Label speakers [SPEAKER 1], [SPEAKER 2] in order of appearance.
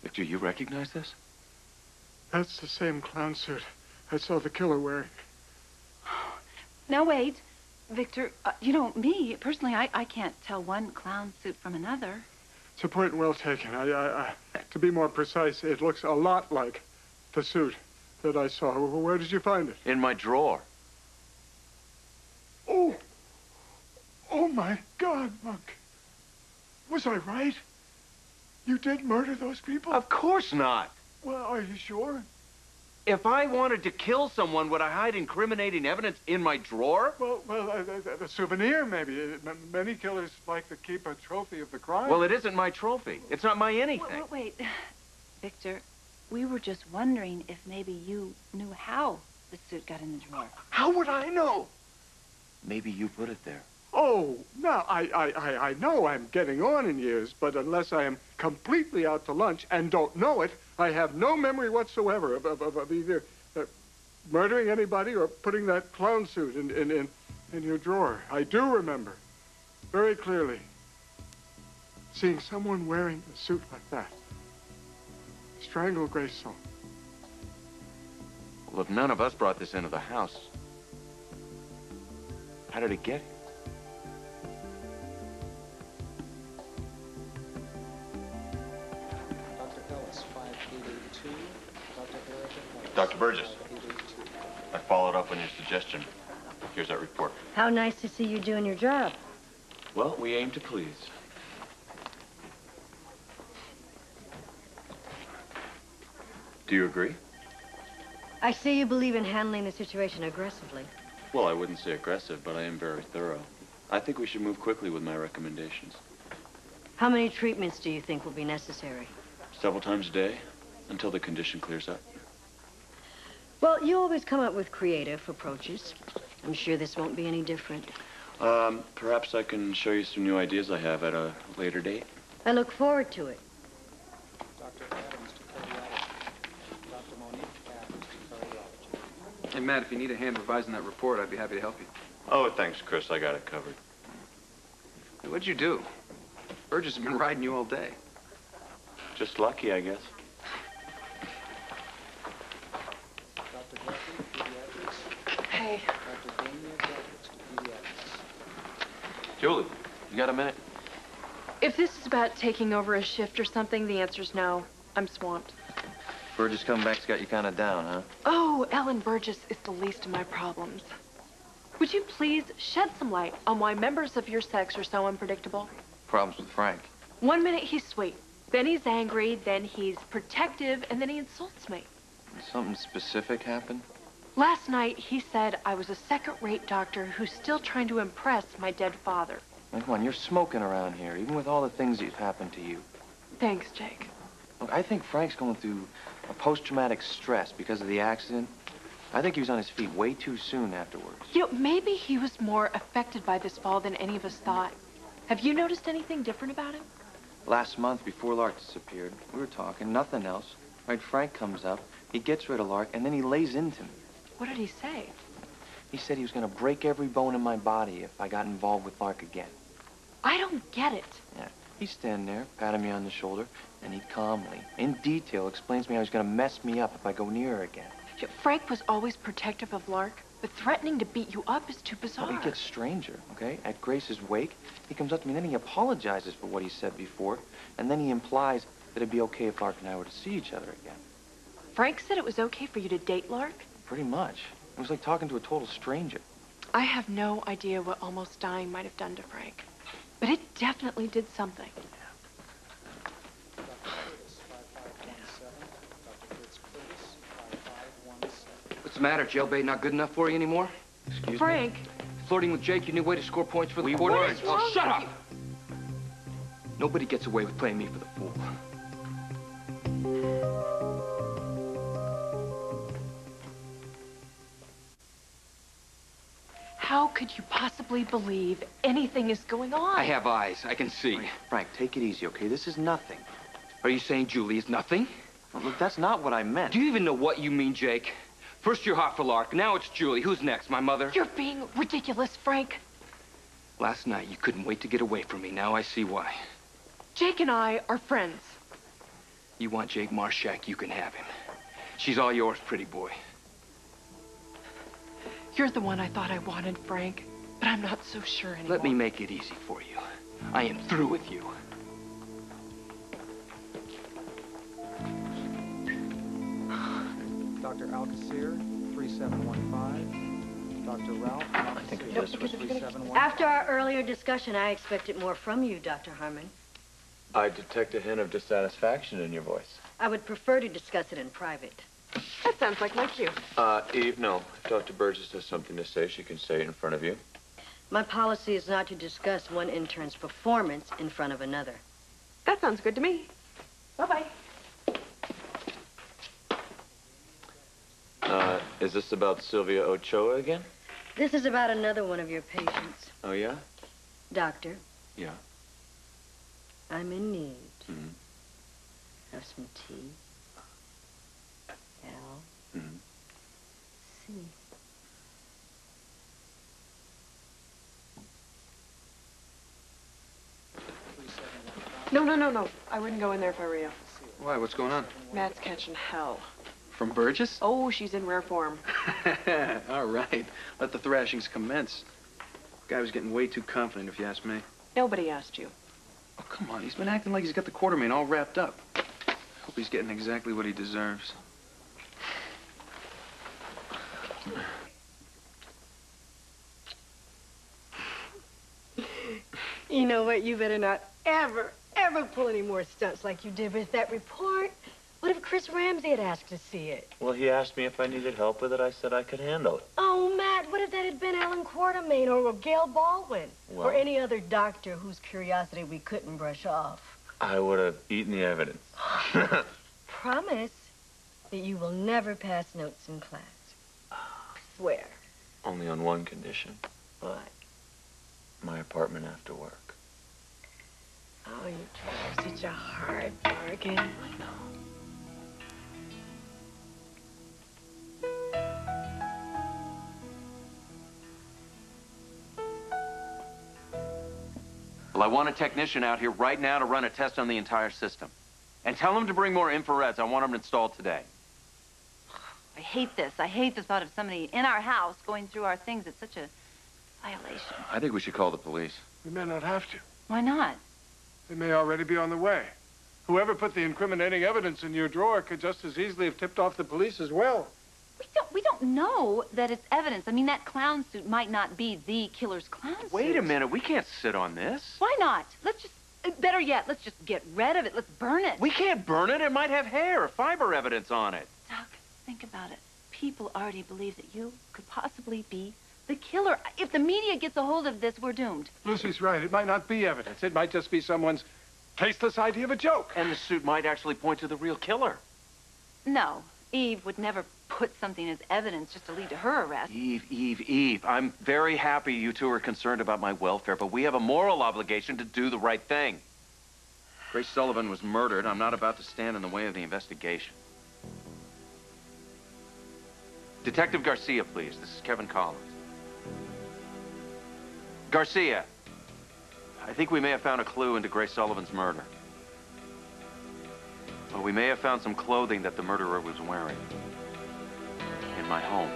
[SPEAKER 1] Victor, you recognize this?
[SPEAKER 2] That's the same clown suit I saw the killer wearing.
[SPEAKER 3] Now, wait. Victor, you know, me, personally, I can't tell one clown suit from another.
[SPEAKER 2] It's a point well taken. To be more precise, it looks a lot like the suit that I saw. Where did you find it?
[SPEAKER 1] In my drawer.
[SPEAKER 2] Oh! Oh, my God, Monk. Was I right? You did murder those people?
[SPEAKER 1] Of course not.
[SPEAKER 2] Well, are you sure?
[SPEAKER 1] If I wanted to kill someone, would I hide incriminating evidence in my drawer?
[SPEAKER 2] Well, a souvenir, maybe. Many killers like to keep a trophy of the crime.
[SPEAKER 1] Well, it isn't my trophy. It's not my anything.
[SPEAKER 3] Wait. Victor, we were just wondering if maybe you knew how the suit got in the drawer.
[SPEAKER 2] How would I know?
[SPEAKER 1] Maybe you put it there.
[SPEAKER 2] Oh, no, I know I'm getting on in years, but unless I am completely out to lunch and don't know it, I have no memory whatsoever of either murdering anybody or putting that clown suit in your drawer. I do remember very clearly seeing someone wearing a suit like that strangle Grace Song.
[SPEAKER 1] Well, if none of us brought this into the house, how did it get here? Dr. Burgess, I followed up on your suggestion. Here's that report.
[SPEAKER 4] How nice to see you doing your job.
[SPEAKER 1] Well, we aim to please. Do you agree?
[SPEAKER 4] I see you believe in handling the situation aggressively.
[SPEAKER 1] Well, I wouldn't say aggressive, but I am very thorough. I think we should move quickly with my recommendations.
[SPEAKER 4] How many treatments do you think will be necessary?
[SPEAKER 1] Several times a day, until the condition clears up.
[SPEAKER 4] Well, you always come up with creative approaches. I'm sure this won't be any different.
[SPEAKER 1] Perhaps I can show you some new ideas I have at a later date.
[SPEAKER 4] I look forward to it.
[SPEAKER 5] Dr. Adams to cardiology. Dr. Monique Adams to cardiology.
[SPEAKER 6] Hey, Matt, if you need a hand revising that report, I'd be happy to help you.
[SPEAKER 1] Oh, thanks, Chris. I got it covered.
[SPEAKER 6] Hey, what'd you do? Burgess has been riding you all day.
[SPEAKER 1] Just lucky, I guess.
[SPEAKER 5] Dr. Guthrie, pediatrics.
[SPEAKER 3] Hey.
[SPEAKER 5] Dr. Damien Guthrie to pediatrics.
[SPEAKER 1] Julie, you got a minute?
[SPEAKER 7] If this is about taking over a shift or something, the answer's no. I'm swamped.
[SPEAKER 1] Burgess coming back's got you kind of down, huh?
[SPEAKER 7] Oh, Ellen Burgess is the least of my problems. Would you please shed some light on why members of your sex are so unpredictable?
[SPEAKER 1] Problems with Frank.
[SPEAKER 7] 1 minute he's sweet, then he's angry, then he's protective, and then he insults me.
[SPEAKER 1] Something specific happened?
[SPEAKER 7] Last night, he said I was a second-rate doctor who's still trying to impress my dead father.
[SPEAKER 1] Now, come on, you're smoking around here, even with all the things that happened to you.
[SPEAKER 7] Thanks, Jake.
[SPEAKER 1] Look, I think Frank's going through a post-traumatic stress because of the accident. I think he was on his feet way too soon afterwards.
[SPEAKER 7] You know, maybe he was more affected by this fall than any of us thought. Have you noticed anything different about him?
[SPEAKER 1] Last month, before Lark disappeared, we were talking, nothing else. Right, Frank comes up, he gets rid of Lark, and then he lays into me.
[SPEAKER 7] What did he say?
[SPEAKER 1] He said he was going to break every bone in my body if I got involved with Lark again.
[SPEAKER 7] I don't get it.
[SPEAKER 1] Yeah, he's standing there, patting me on the shoulder, and he calmly, in detail, explains to me how he's going to mess me up if I go near her again.
[SPEAKER 7] Frank was always protective of Lark, but threatening to beat you up is too bizarre.
[SPEAKER 1] Well, he gets stranger, okay? At Grace's wake, he comes up to me, and then he apologizes for what he said before, and then he implies that it'd be okay if Lark and I were to see each other again.
[SPEAKER 7] Frank said it was okay for you to date Lark?
[SPEAKER 1] Pretty much. It was like talking to a total stranger.
[SPEAKER 7] I have no idea what almost dying might have done to Frank, but it definitely did something.
[SPEAKER 5] Dr. Curtis, 5517. Dr. Fritz Curtis, 5517.
[SPEAKER 6] What's the matter? Jailbait not good enough for you anymore?
[SPEAKER 1] Excuse me?
[SPEAKER 7] Frank!
[SPEAKER 6] Flirting with Jake, your new way to score points for the quarter?
[SPEAKER 7] What is wrong
[SPEAKER 6] Oh, shut
[SPEAKER 7] with
[SPEAKER 6] up! Nobody gets away with playing me for the fool.
[SPEAKER 7] How could you possibly believe anything is going on?
[SPEAKER 6] I have eyes. I can see.
[SPEAKER 1] Frank, take it easy, okay? This is nothing.
[SPEAKER 6] Are you saying Julie is nothing?
[SPEAKER 1] Well, look, that's not what I meant.
[SPEAKER 6] Do you even know what you mean, Jake? First you're hot for Lark, now it's Julie. Who's next, my mother?
[SPEAKER 7] You're being ridiculous, Frank.
[SPEAKER 6] Last night you couldn't wait to get away from me. Now I see why.
[SPEAKER 7] Jake and I are friends.
[SPEAKER 6] You want Jake Marshak, you can have him. She's all yours, pretty boy.
[SPEAKER 7] You're the one I thought I wanted, Frank, but I'm not so sure anymore.
[SPEAKER 6] Let me make it easy for you. I am through with you.
[SPEAKER 5] Dr. Alcacer, 3715. Dr. Ralph,
[SPEAKER 1] I think
[SPEAKER 5] Alcacer,
[SPEAKER 1] this was
[SPEAKER 5] 3715.
[SPEAKER 4] After our earlier discussion, I expected more from you, Dr. Harmon.
[SPEAKER 8] I detect a hint of dissatisfaction in your voice.
[SPEAKER 4] I would prefer to discuss it in private.
[SPEAKER 7] That sounds like my cue.
[SPEAKER 8] Eve, no. If Dr. Burgess has something to say, she can say it in front of you.
[SPEAKER 4] My policy is not to discuss one intern's performance in front of another.
[SPEAKER 7] That sounds good to me. Bye-bye.
[SPEAKER 8] Is this about Sylvia Ochoa again?
[SPEAKER 4] This is about another one of your patients.
[SPEAKER 8] Oh, yeah?
[SPEAKER 4] Doctor,
[SPEAKER 8] Yeah.
[SPEAKER 4] I'm in need
[SPEAKER 8] Mm-hmm.
[SPEAKER 4] of some tea. L.
[SPEAKER 8] Mm-hmm.
[SPEAKER 4] C.
[SPEAKER 7] No. I wouldn't go in there if I were you.
[SPEAKER 6] Why? What's going on?
[SPEAKER 7] Matt's catching hell.
[SPEAKER 6] From Burgess?
[SPEAKER 7] Oh, she's in rare form.
[SPEAKER 9] All right. Let the thrashings commence. The guy was getting way too confident, if you ask me.
[SPEAKER 7] Nobody asked you.
[SPEAKER 9] Oh, come on. He's been acting like he's got the Quartermain all wrapped up. Hope he's getting exactly what he deserves.
[SPEAKER 4] You know what? You better not ever pull any more stunts like you did with that report. What if Chris Ramsey had asked to see it?
[SPEAKER 8] Well, he asked me if I needed help with it. I said I could handle it.
[SPEAKER 4] Oh, Matt, what if that had been Ellen Quartermain or Gail Baldwin?
[SPEAKER 8] Well-
[SPEAKER 4] Or any other doctor whose curiosity we couldn't brush off?
[SPEAKER 8] I would have eaten the evidence.
[SPEAKER 4] Promise that you will never pass notes in class. Swear.
[SPEAKER 8] Only on one condition.
[SPEAKER 4] What?
[SPEAKER 8] My apartment after work.
[SPEAKER 4] Oh, you tried such a hard bargain.
[SPEAKER 8] I know.
[SPEAKER 6] Well, I want a technician out here right now to run a test on the entire system. And tell them to bring more infrareds. I want them installed today.
[SPEAKER 3] I hate this. I hate the thought of somebody in our house going through our things. It's such a violation.
[SPEAKER 6] I think we should call the police.
[SPEAKER 2] We may not have to.
[SPEAKER 3] Why not?
[SPEAKER 2] They may already be on the way. Whoever put the incriminating evidence in your drawer could just as easily have tipped off the police as well.
[SPEAKER 3] We don't know that it's evidence. I mean, that clown suit might not be the killer's clown suit.
[SPEAKER 6] Wait a minute. We can't sit on this.
[SPEAKER 3] Why not? Let's just, better yet, let's just get rid of it. Let's burn it.
[SPEAKER 6] We can't burn it. It might have hair or fiber evidence on it.
[SPEAKER 3] Doc, think about it. People already believe that you could possibly be the killer. If the media gets a hold of this, we're doomed.
[SPEAKER 2] Lucy's right. It might not be evidence. It might just be someone's tasteless idea of a joke.
[SPEAKER 6] And the suit might actually point to the real killer.
[SPEAKER 3] No, Eve would never put something as evidence just to lead to her arrest.
[SPEAKER 6] Eve. I'm very happy you two are concerned about my welfare, but we have a moral obligation to do the right thing.
[SPEAKER 9] Grace Sullivan was murdered. I'm not about to stand in the way of the investigation.
[SPEAKER 6] Detective Garcia, please. This is Kevin Collins. Garcia, I think we may have found a clue into Grace Sullivan's murder. Well, we may have found some clothing that the murderer was wearing in my home.